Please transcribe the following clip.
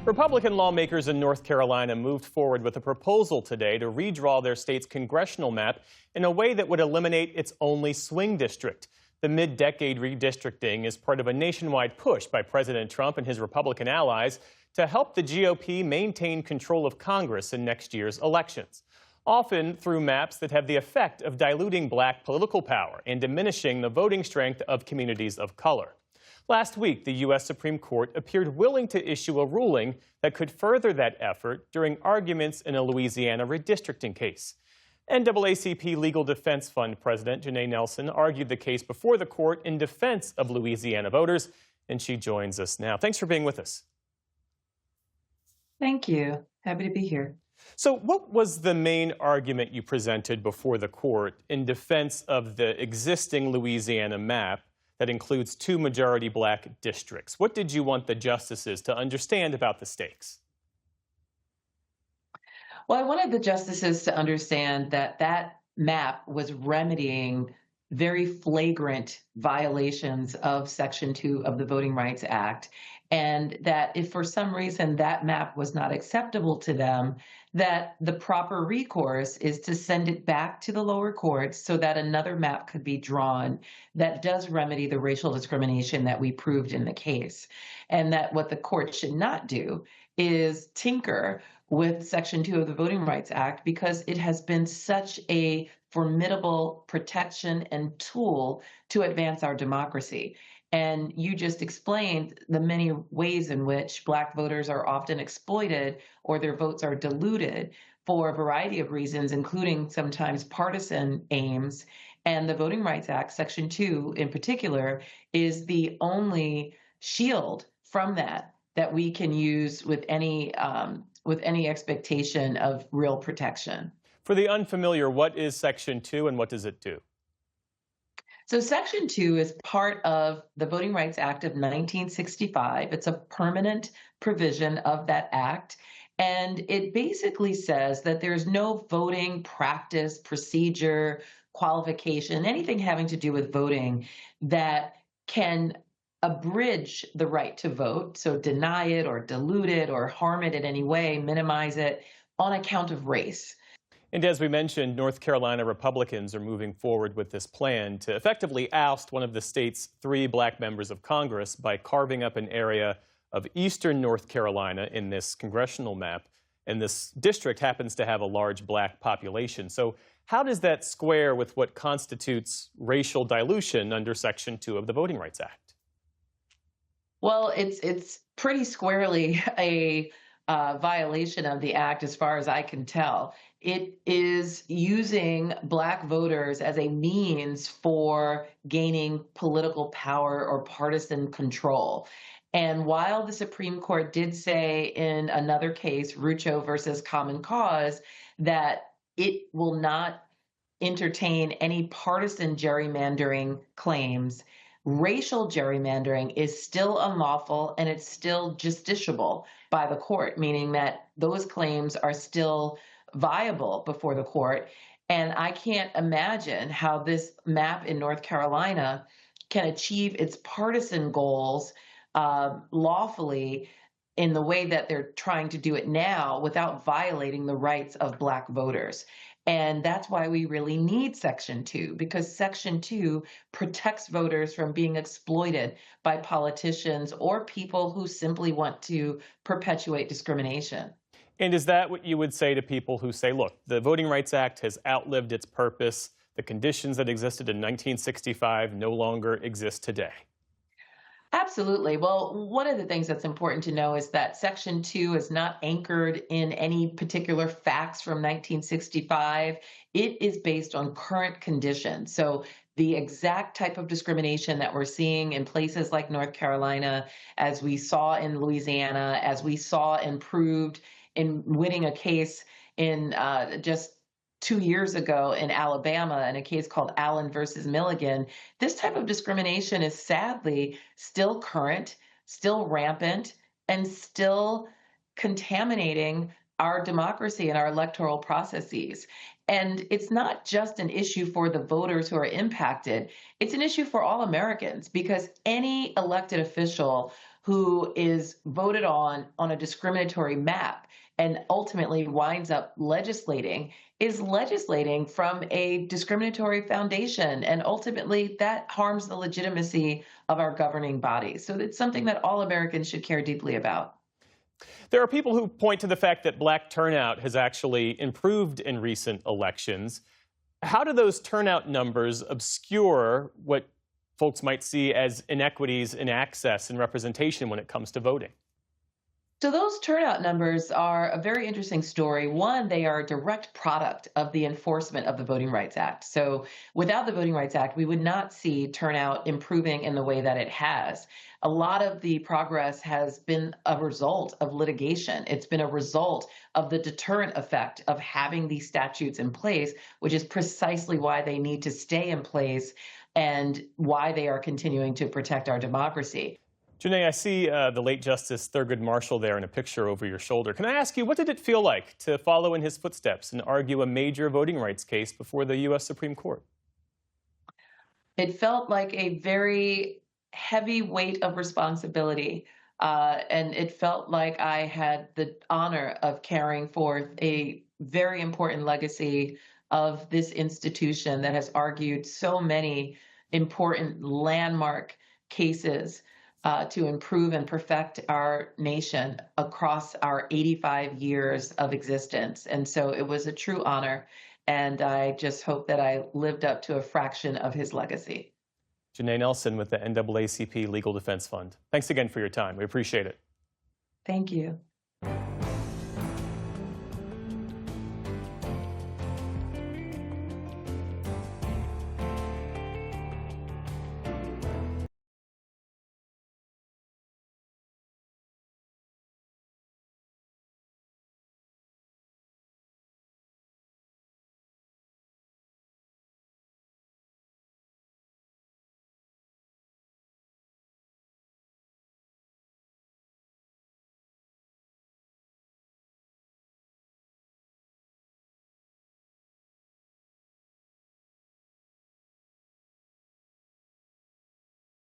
Republican lawmakers in North Carolina moved forward with a proposal today to redraw their state's congressional map in a way that would eliminate its only swing district. The mid-decade redistricting is part of a nationwide push by President Trump and his Republican allies to help the GOP maintain control of Congress in next year's elections, often through maps that have the effect of diluting black political power and diminishing the voting strength of communities of color. Last week, the U.S. Supreme Court appeared willing to issue a ruling that could further that effort during arguments in a Louisiana redistricting case. NAACP Legal Defense Fund President Janai Nelson argued the case before the court in defense of Louisiana voters, and she joins us now. Thanks for being with us. Thank you. Happy to be here. So what was the main argument you presented before the court in defense of the existing Louisiana map that includes two majority black districts? What did you want the justices to understand about the stakes? Well, I wanted the justices to understand that that map was remedying very flagrant violations of Section 2 of the Voting Rights Act, and that if for some reason that map was not acceptable to them, that the proper recourse is to send it back to the lower courts so that another map could be drawn that does remedy the racial discrimination that we proved in the case. And that what the court should not do is tinker with Section 2 of the Voting Rights Act, because it has been such a formidable protection and tool to advance our democracy. And you just explained the many ways in which black voters are often exploited or their votes are diluted for a variety of reasons, including sometimes partisan aims. And the Voting Rights Act, Section 2 in particular, is the only shield from that we can use with any expectation of real protection. For the unfamiliar, what is Section 2 and what does it do? So Section 2 is part of the Voting Rights Act of 1965. It's a permanent provision of that act. And it basically says that there's no voting practice, procedure, qualification, anything having to do with voting that can abridge the right to vote, so deny it or dilute it or harm it in any way, minimize it on account of race. And as we mentioned, North Carolina Republicans are moving forward with this plan to effectively oust one of the state's 3 black members of Congress by carving up an area of eastern North Carolina in this congressional map. And this district happens to have a large black population. So how does that square with what constitutes racial dilution under Section 2 of the Voting Rights Act? Well, it's pretty squarely a violation of the act as far as I can tell. It is using black voters as a means for gaining political power or partisan control. And while the Supreme Court did say in another case, Rucho versus Common Cause, that it will not entertain any partisan gerrymandering claims, racial gerrymandering is still unlawful and it's still justiciable by the court, meaning that those claims are still viable before the court. And I can't imagine how this map in North Carolina can achieve its partisan goals lawfully in the way that they're trying to do it now without violating the rights of black voters. And that's why we really need Section 2, because Section 2 protects voters from being exploited by politicians or people who simply want to perpetuate discrimination. And is that what you would say to people who say, look, the Voting Rights Act has outlived its purpose, the conditions that existed in 1965 no longer exist today? Absolutely. Well, one of the things that's important to know is that Section 2 is not anchored in any particular facts from 1965. It is based on current conditions. So the exact type of discrimination that we're seeing in places like North Carolina, as we saw in Louisiana, as we saw and proved in winning a case in just 2 years ago in Alabama in a case called Allen versus Milligan, this type of discrimination is sadly still current, still rampant, and still contaminating our democracy and our electoral processes. And it's not just an issue for the voters who are impacted. It's an issue for all Americans, because any elected official who is voted on a discriminatory map and ultimately winds up legislating is legislating from a discriminatory foundation. And ultimately, that harms the legitimacy of our governing bodies. So it's something that all Americans should care deeply about. There are people who point to the fact that black turnout has actually improved in recent elections. How do those turnout numbers obscure what folks might see as inequities in access and representation when it comes to voting? So those turnout numbers are a very interesting story. One, they are a direct product of the enforcement of the Voting Rights Act. So without the Voting Rights Act, we would not see turnout improving in the way that it has. A lot of the progress has been a result of litigation. It's been a result of the deterrent effect of having these statutes in place, which is precisely why they need to stay in place and why they are continuing to protect our democracy. Janai, I see the late Justice Thurgood Marshall there in a picture over your shoulder. Can I ask you, what did it feel like to follow in his footsteps and argue a major voting rights case before the U.S. Supreme Court? It felt like a very heavy weight of responsibility. And it felt like I had the honor of carrying forth a very important legacy of this institution that has argued so many important landmark cases to improve and perfect our nation across our 85 years of existence. And so it was a true honor. And I just hope that I lived up to a fraction of his legacy. Janai Nelson with the NAACP Legal Defense Fund. Thanks again for your time. We appreciate it. Thank you.